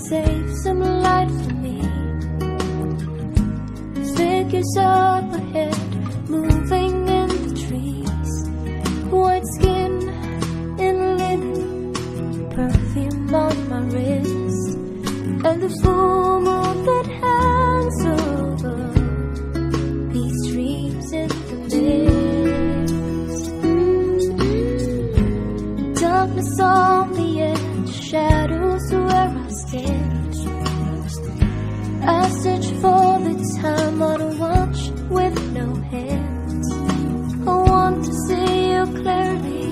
save some light for me. Figures up ahead, moving in the trees. White skin in linen, perfume on my wrist, and the full moon that hangs over these dreams in the mist. Darkness on the edge, shadows where I stand. I search for the time on a watch with no hands. I want to see you clearly,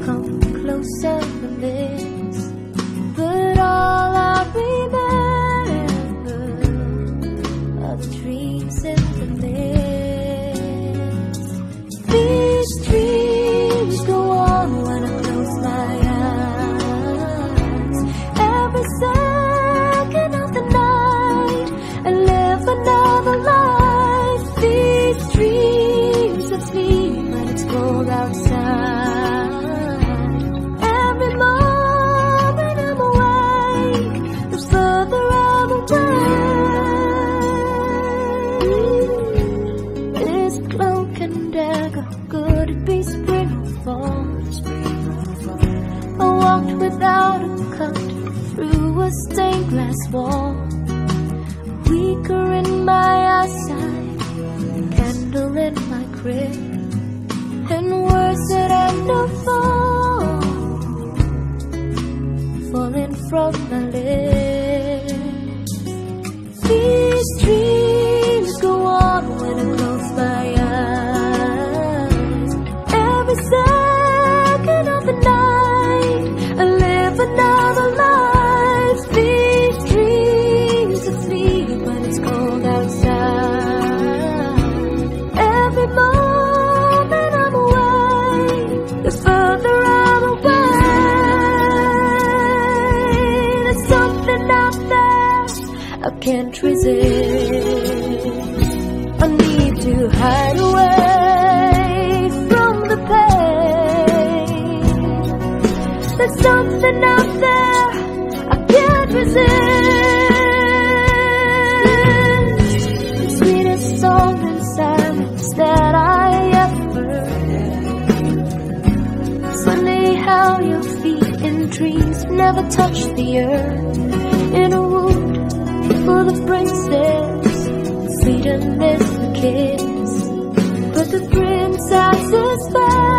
come closer than this. But all I remember are the dreams in the mist. These dreams go on when I close my eyes. Every second of the night I live another life. These dreams of sleep when it's cold outside. Every moment I'm awake, the further I'm away. This cloak and dagger, could it be spring or fall? I walked without a cut through a stained glass wall. Weaker in my eyesight, candle in my crib, and words that I know falling from my lips. These dreams go on when I close my eyes. Every second of the night I live another life. These dreams of sleep when it's cold outside. Every moment I'm away, the further I'm away. There's something out there I can't resist. I need to hide away from the pain. There's something out there I can't resist. The sweetest song in silence that I ever heard. It's funny how your feet in dreams never touch the earth. In a wood full of princes, freedom is the kiss, but the prince has his back.